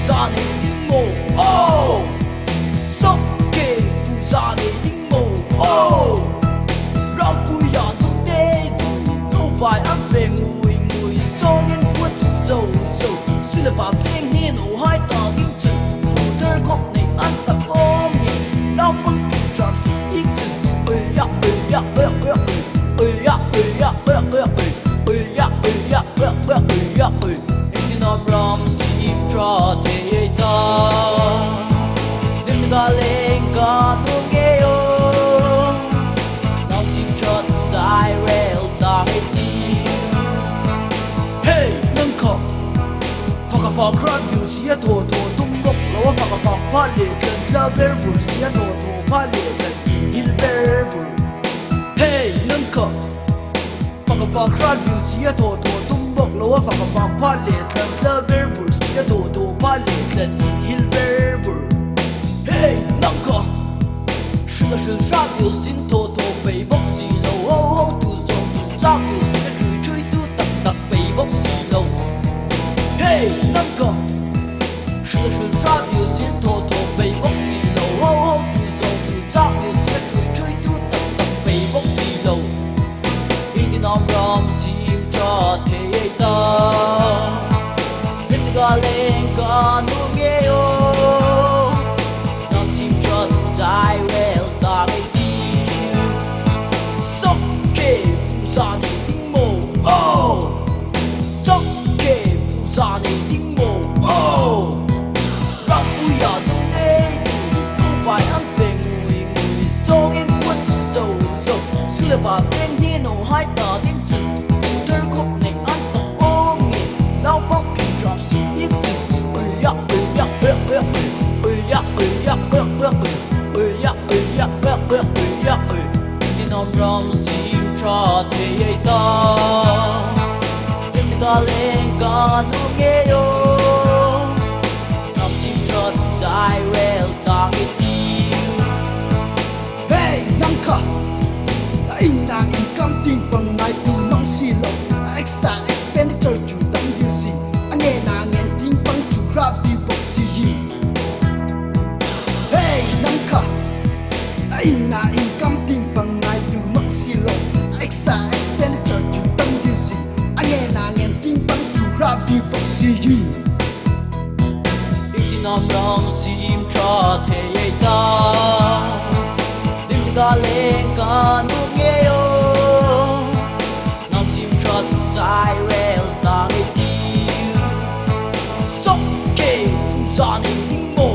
부산의 딩모 석계 부산의 딩모 Rampuya today no phải ăn về người người so nên quên chừng sâu sâu xin là bà phèn hiên ổ hai tờ tiếng chừng ổ thơ không này ăn tập ôm nhẹ đau mừng trạm sĩ ít chừng ơi ya ơi ya ơi ya ơi ya ơi ya ơi ya ơi ya ơi ya ơi ya ơi em đi nằm ram sim tra thế ta đêm ga lên ga nuông nghe dài rail ta hay đi hey nâng khóc phật phật khăn phiêu xía thổ thổ tung ngọc lỗ phật phật phát liệt lần la ver bù xía thổ thổ phát liệt lần hil ver bù hey nâng khóc phật phật khăn phiêu xía thổ thổ tung ngọc lỗ phật phật phát liệt lần la ver bù xía thổ thổ phát liệt lần hil ver bù hey nâng khóc sự ra biểu xin thổ thổ bay bốc xì lâu hô hô tu dòng tu ra biểu xin chửi chửi tu tập tập bay bốc xì lâu hey nâng cầm sự ra biểu xin thổ thổ bay bốc xì lâu hô hô tu dòng tu ra biểu xin chửi chửi tu tập tập bay bốc xì lâu in đi nam ram sim cho thế ta in ga lên ga nu nghe ô nam sim cho dài well 부산의 딩모 석계 부산의 딩모 Rampuya today không phải ăn về người người so em quên chừng sâu sâu xưa là bà bên hiên ổ hai tờ tiếng chừng phụ thơ khúc này ăn tập ôm nghề đau bóc kỳ drop xí ít chừng ơi ya ơi ya ơi ya ơi ya ơi ya ơi ya ơi ya ơi ya ơi ya ơi đi nằm ram sim tra thế ta đêm ga lên ga nu nghe yo nam sim tra dài rail ta nghe tiêu hey nang kha in na in kam ting pang nai tu nang si lo exa expenditure chu tam din si ane na ngen ting pang chu grab di box si yi hey nang kha in na in kam ting pang nai tu nang si lo exa expenditure chu tam din si ane na ngen ting pang chu grab di box si yi in nam ram sim tra thế ta đêm ga lên ga nu nghe yo nam sim tra dài rail ta nghe tiêu sốc kê busan의 딩모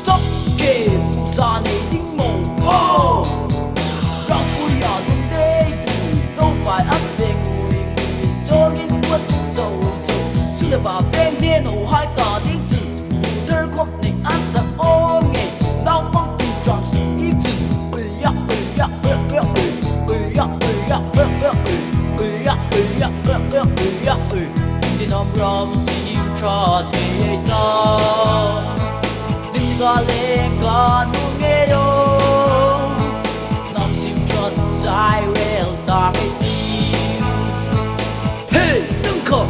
sốc kê busan의 딩모 Rampuya today đâu phải ăn về người người do nên quên chừng sâu sâu xưa là bà bên hiên ổ hai tờ tiếng chừng phụ thơ khóc này ăn tập ôm nghề đau mong kỳ drop xí ít chừng ơi ya ơi ya ơi ya ơi ya ơi ya ơi ya ơi ya ơi ya ơi ya ơi đi nằm ram sim tra thế ta đêm ga lên ga nu nghe yo nam sim tra dài rail ta nghe tiêu hey nâng khóc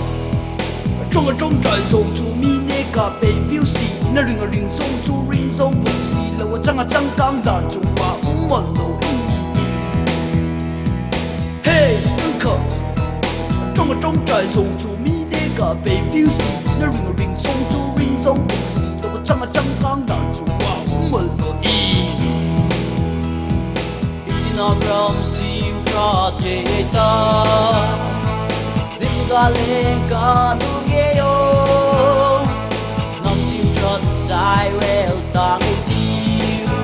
trong trời sông chú mi nê cả bể phiêu xì na ring sông chú ring sông bụng xì lâu trăng căng đàn chung ba mòn lâu hey nâng khóc trong trời sông chú mi nê cả bể phiêu xì na ring sông chú ring sông bụng xì lâu trăng căng đàn chung ba mòn lâu nam ram sim tra thế ta đêm ga lên ga nu nghe yo nam sim tra dài rail ta nghe tiêu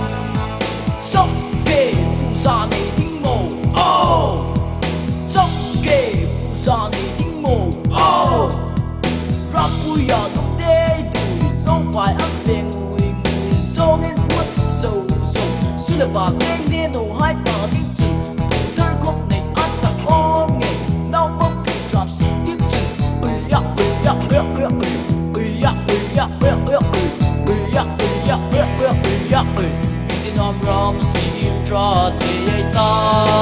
sốc kê busan의 딩모 sốc kê busan의 딩모 Rampuya today đâu phải ăn về người người do nên quên chừng sâu sâu xưa là bà bên hiên ổ hai tờ tiếng chừng phụ thơ khúc này ăn tập ôm nghề đau mong kỳ drop xí ít chừng ơi ya ơi ya ơi ya ơi ya ơi ya ơi ya ơi ya ơi ya ơi ya ơi ya ơi đi nam ram sim tra thế ta